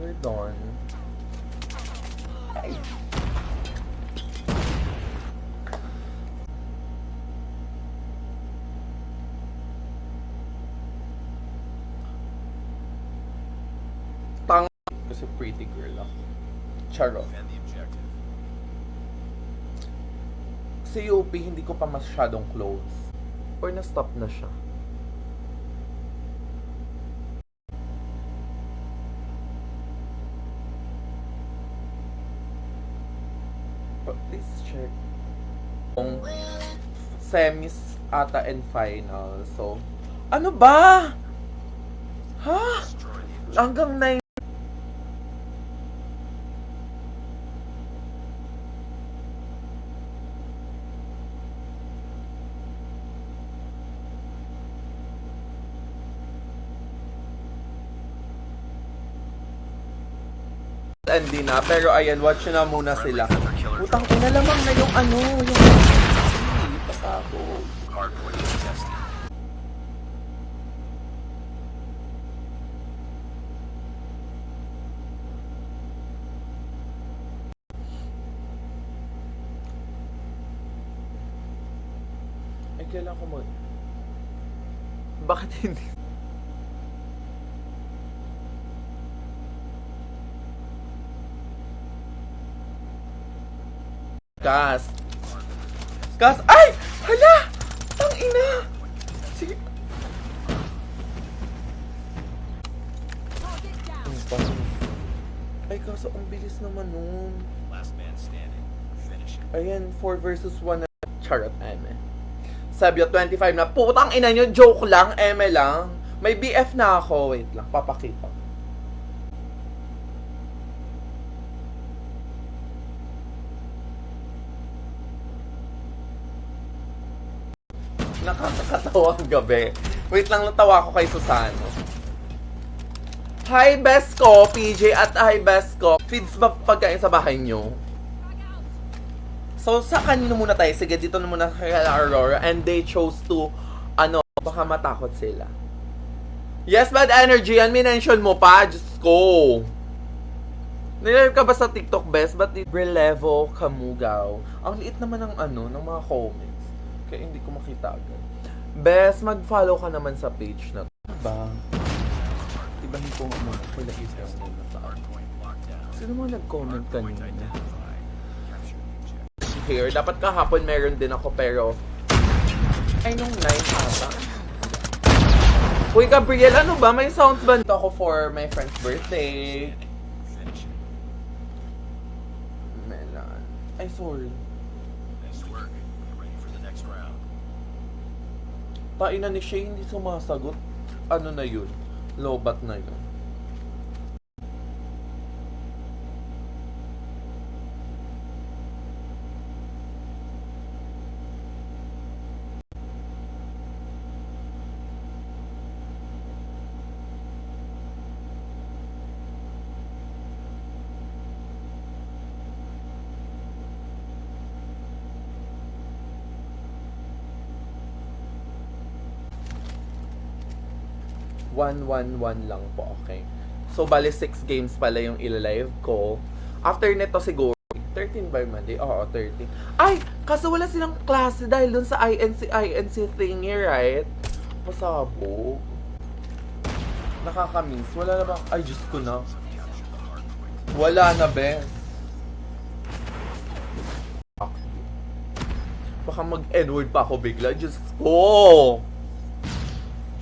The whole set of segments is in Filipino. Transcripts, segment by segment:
We're done. Ay. Tanga kasi pretty girl ako. Charot. Si UP, hindi ko pa masyadong close. Or na-stop na siya. But please check. Kung semis ata and final. So, ano ba? Ha? Hanggang 9. Hindi na. Pero ayan, watch na muna sila. Putang ina lamang na yung ano, yung pasabog. Ay, kailan ko mo? Bakit hindi? Cast. Ay! Hala! Tang ina! Sige. Ay, kaso ang bilis naman nun. Ayan, 4 versus 1 na. Charot, eme. Sabio 25 na. Putang ina nyo, joke lang, eme lang. May BF na ako. Wait lang, papakita. Nakakatawa ang gabi. Wait lang, natawa ako kay Susano. Hi, best ko, PJ at hi, best ko. Feeds ba pagkain sa bahay nyo? So, sa kanino muna tayo? Sige, dito na muna kay Aurora. And they chose to, baka matakot sila. Yes, bad energy. Yan, minention mo pa. Diyos ko. Nilalive ka ba sa TikTok, best? Ba't Brelevo Kamugaw? Ang liit naman ng ng mga comments. Kaya hindi ko makita agad. Best, mag-follow ka naman sa page na to. Ba? Ibahin ko muna. Wala isang muna sa sino mo nag-comment kanina? Here, dapat kahapon meron din ako pero ay nung 9 ata. Uy, Gabriel, ano ba? May sounds ba ako for my friend's birthday? Melan. Ay, sorry. Tain ni Shay, hindi sumasagot. Ano na yun? Lobat na yun. One lang po, okay. So, bali 6 games pala yung ilalive ko. After nito siguro, 13 by Monday? Oo, 13. Ay! Kaso wala silang klase dahil dun sa INC thingy, right? Pasabog. Nakakamiss. Wala na ba? Ay, Diyos ko na. Wala na, bes. Baka mag-N-word pa ako bigla. Diyos ko!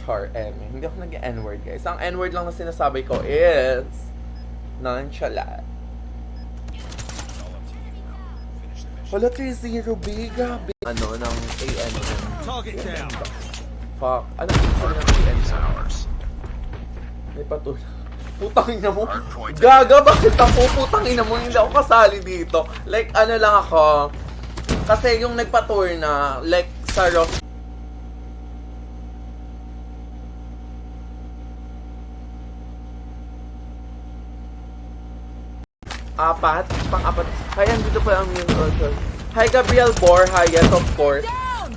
Hindi ako nag-N-word, guys. Ang N-word lang na sinasabi ko is nonchalant. Wala 3-0, biga. Ng ANM. Fuck. Ano yung sabi ng ANM? May patula. Putang ina mo. Gaga, bakit ako? Putang ina mo. Hindi ako kasali dito. Like, lang ako. Kasi yung nagpa-tour na, like, sa Ross. Pang-apat. Kaya dito pa ang music. Hi, Gabriel Borja. Yes, of course.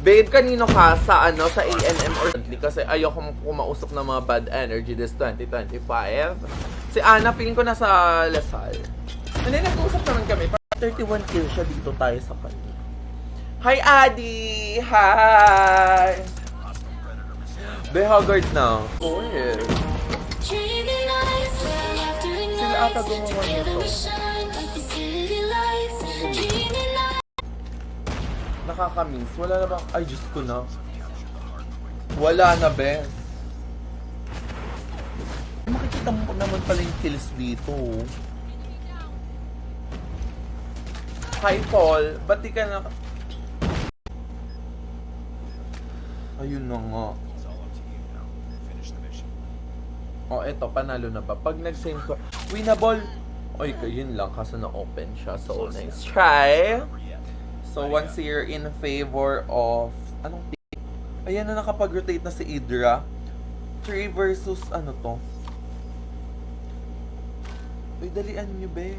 Babe, kanino ka sa sa ANM or kasi ayoko kumausap ng mga bad energy this 2025. Si Ana, feeling ko nasa Lasal. Hindi, nag-uusap naman kami. 31 kills siya dito tayo sa kanya. Hi, Adi! Hi! Be haggard na. Oh, yeah. Sila ata gumawa nito. Nakakamiss. Wala na bang... Ay, Diyos ko na. Wala na, bes. Makikita mo naman pala yung kills dito. Hi, Paul. Ba't di ka na... Ayun na nga. Oh, eto, panalo na ba? Pag nag-same ko, winnable. Oy, yun lang, kaso na-open siya. So, nice try. So, 1-0 in favor of... Anong team? Ayan na, nakapag-rotate na si Idra. 3 versus ano to? Uy, dalian nyo, be.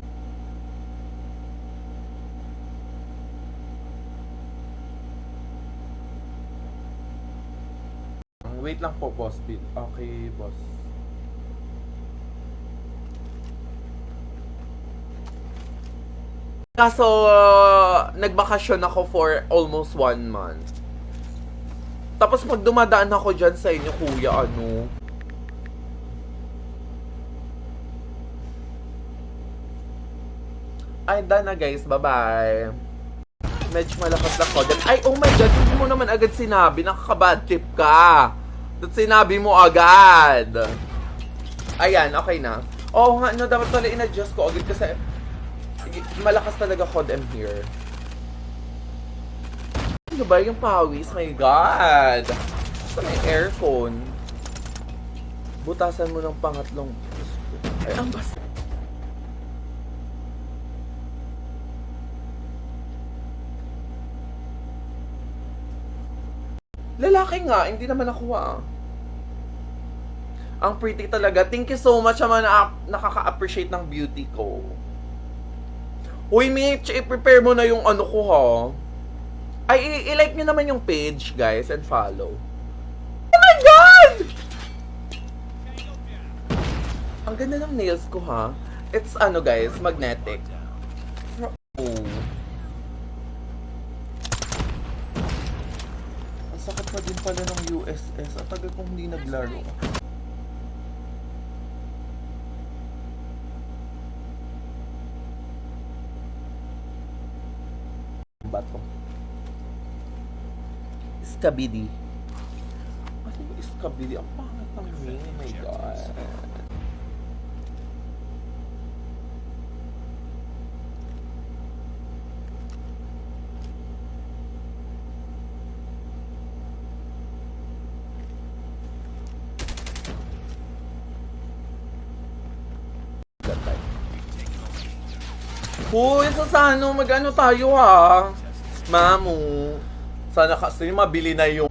Wait lang po, boss. Okay, boss. Kaso, nagbakasyon ako for almost 1 month. Tapos pag dumadaan ako dyan sa inyo, kuya, ano? Ay, done na guys. Bye-bye. Medyo malakas lang ko. Ay, oh my God, hindi mo naman agad sinabi. Nakaka-bad trip ka. At sinabi mo agad. Ayan, okay na. Oo nga, no, dapat pala in-adjust ko agad kasi malakas talaga COD M here. Ano ba yung pawis? My God! Ito may aircon. Butasan mo ng pangatlong... Ay, ang basta. Lalaki nga, hindi naman ako Ang pretty talaga. Thank you so much sa mga nakaka-appreciate ng beauty ko. Uy, Mitch, i-prepare mo na yung ano ko, ha? Ay, i-like nyo naman yung page, guys, and follow. Oh my God! Ang ganda ng nails ko, ha? It's, ano, guys, magnetic. Oh. Ang sakit pa din pala ng USS. Ang tagal kong hindi naglaro. Bato. Iskabidi. Ano yung iskabidi? Ang pangat ng name. Oh my God. Uy, sa ano, mag-ano tayo ha? Mamu. Sana kasi mabili na yung...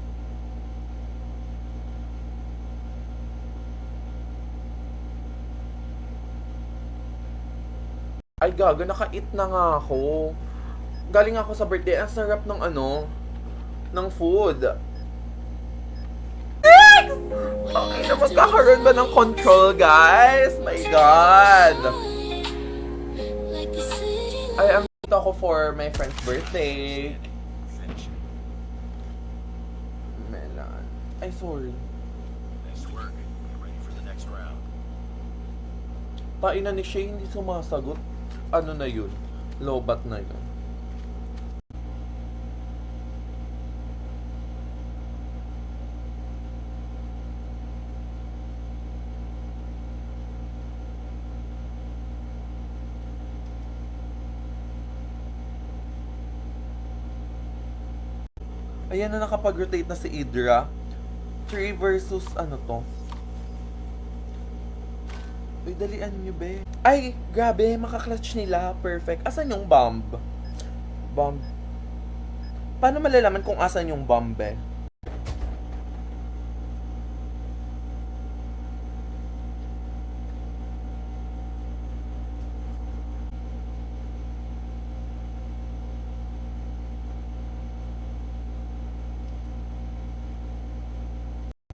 Ay gago, naka-eat na nga ako. Galing ako sa birthday, ang sarap ng ano, ng food. Okay na, magkakaroon ba ng control, guys? My God. Ay, ang dito ako for my friend's birthday. Melan. Ay, sorry. Tain na ni Shay, hindi sumasagot. Ano na yun? Lobat na yun. Ayan na, nakapag-rotate na si Idra. 3 versus ano to? Uy, dalian nyo, be. Ay, grabe, makaklatch nila. Perfect. Asan yung bomb? Bomb. Paano malalaman kung asan yung bomb, be?